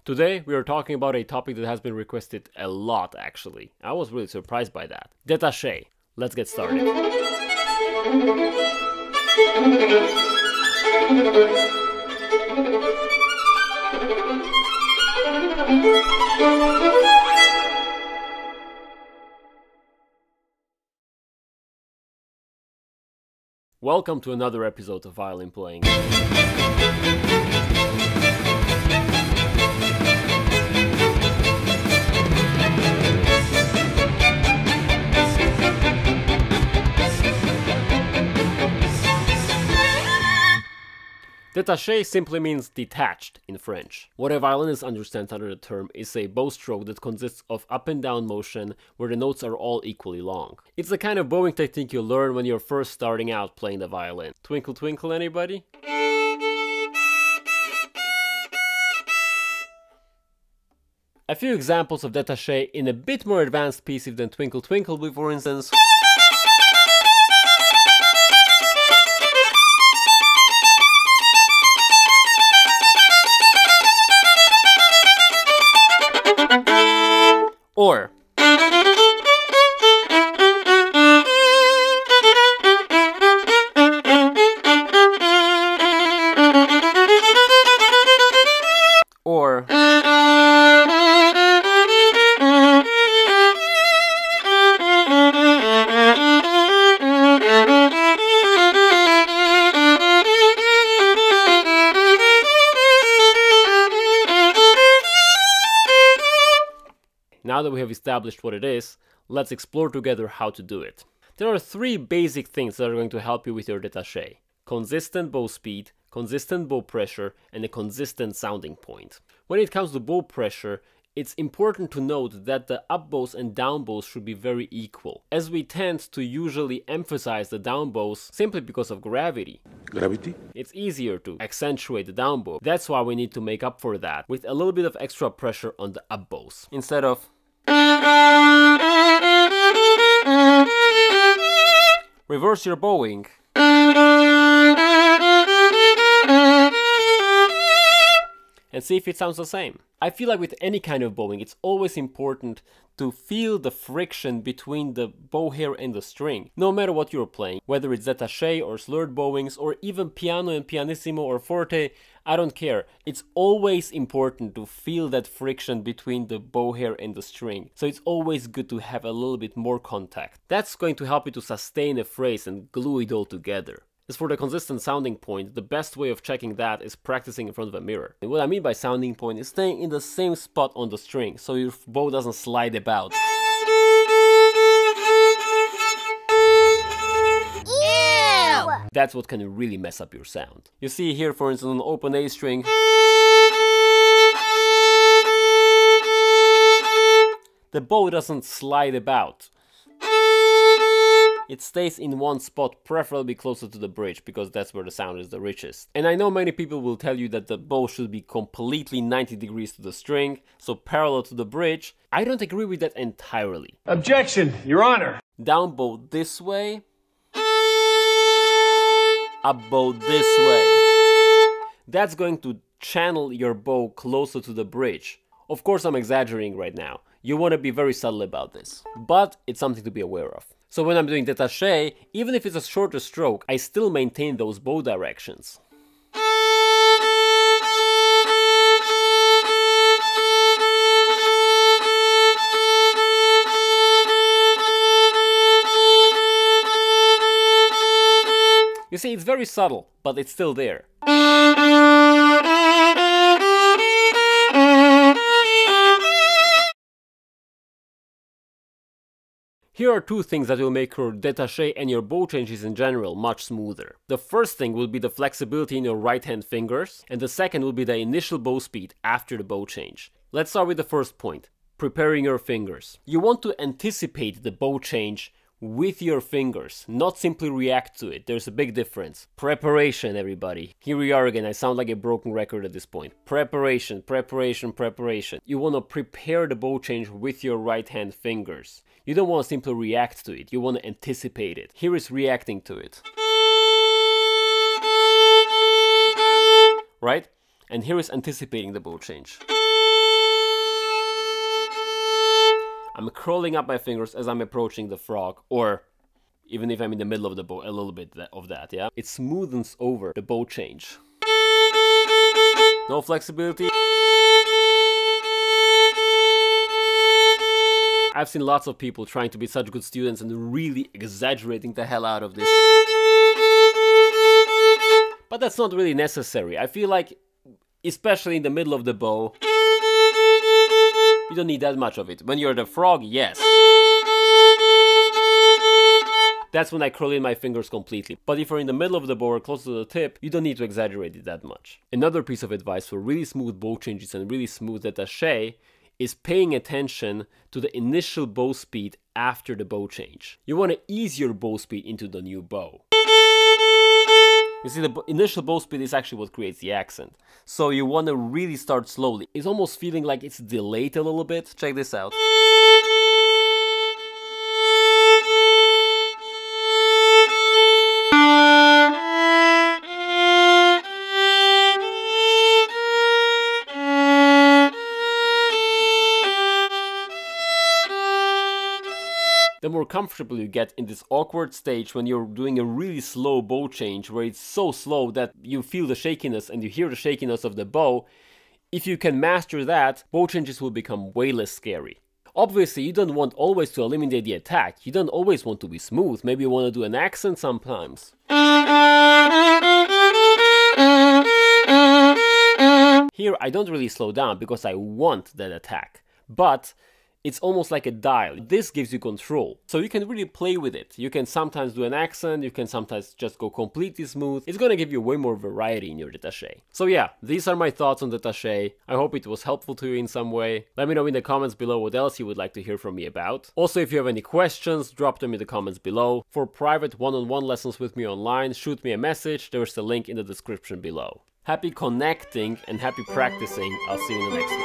Today we are talking about a topic that has been requested a lot actually. I was really surprised by that. Détache. Let's get started. Welcome to another episode of Violin Playing. Détaché simply means detached in French. What a violinist understands under the term is a bow stroke that consists of up and down motion where the notes are all equally long. It's the kind of bowing technique you learn when you're first starting out playing the violin. Twinkle twinkle, anybody? A few examples of détaché in a bit more advanced pieces than Twinkle Twinkle will be, for instance, or Now that we have established what it is, let's explore together how to do it. There are three basic things that are going to help you with your détaché: consistent bow speed, consistent bow pressure, and a consistent sounding point. When it comes to bow pressure, it's important to note that the up bows and down bows should be very equal, as we tend to usually emphasize the down bows simply because of gravity. Gravity? It's easier to accentuate the down bow. That's why we need to make up for that with a little bit of extra pressure on the up bows, instead of reverse your bowing and see if it sounds the same. I feel like with any kind of bowing, it's always important to feel the friction between the bow hair and the string, no matter what you're playing, whether it's détaché or slurred bowings or even piano and pianissimo or forte, I don't care. It's always important to feel that friction between the bow hair and the string, so it's always good to have a little bit more contact. That's going to help you to sustain a phrase and glue it all together. As for the consistent sounding point, the best way of checking that is practicing in front of a mirror. And what I mean by sounding point is staying in the same spot on the string, so your bow doesn't slide about. Ew! That's what can really mess up your sound. You see here, for instance, on an open A string, the bow doesn't slide about. It stays in one spot, preferably closer to the bridge, because that's where the sound is the richest. And I know many people will tell you that the bow should be completely 90 degrees to the string, so parallel to the bridge. I don't agree with that entirely. Objection, Your Honor. Down bow this way, up bow this way. That's going to channel your bow closer to the bridge. Of course, I'm exaggerating right now. You want to be very subtle about this, but it's something to be aware of. So when I'm doing détaché, even if it's a shorter stroke, I still maintain those bow directions. You see, it's very subtle, but it's still there. Here are two things that will make your détaché and your bow changes in general much smoother. The first thing will be the flexibility in your right hand fingers, and the second will be the initial bow speed after the bow change. Let's start with the first point, preparing your fingers. You want to anticipate the bow change with your fingers, not simply react to it. There's a big difference. Preparation, everybody. Here we are again. I sound like a broken record at this point. Preparation, preparation, preparation. You want to prepare the bow change with your right hand fingers. You don't want to simply react to it. You want to anticipate it. Here is reacting to it. Right? And here is anticipating the bow change. I'm curling up my fingers as I'm approaching the frog, or even if I'm in the middle of the bow, a little bit of that, yeah? It smoothens over the bow change. No flexibility. I've seen lots of people trying to be such good students and really exaggerating the hell out of this. But that's not really necessary. I feel like, especially in the middle of the bow, you don't need that much of it. When you're the frog, yes. That's when I curl in my fingers completely. But if you're in the middle of the bow or close to the tip, you don't need to exaggerate it that much. Another piece of advice for really smooth bow changes and really smooth détaché is paying attention to the initial bow speed after the bow change. You want to ease your bow speed into the new bow. You see, the initial bow speed is actually what creates the accent. So you want to really start slowly. It's almost feeling like it's delayed a little bit. Check this out. The more comfortable you get in this awkward stage when you're doing a really slow bow change, where it's so slow that you feel the shakiness and you hear the shakiness of the bow, if you can master that, bow changes will become way less scary. Obviously, you don't want always to eliminate the attack. You don't always want to be smooth. Maybe you want to do an accent sometimes. Here, I don't really slow down because I want that attack. But it's almost like a dial. This gives you control. So you can really play with it. You can sometimes do an accent, you can sometimes just go completely smooth. It's gonna give you way more variety in your détaché. So yeah, these are my thoughts on détaché. I hope it was helpful to you in some way. Let me know in the comments below what else you would like to hear from me about. Also, if you have any questions, drop them in the comments below. For private one-on-one lessons with me online, shoot me a message. There's the link in the description below. Happy connecting and happy practicing. I'll see you in the next one.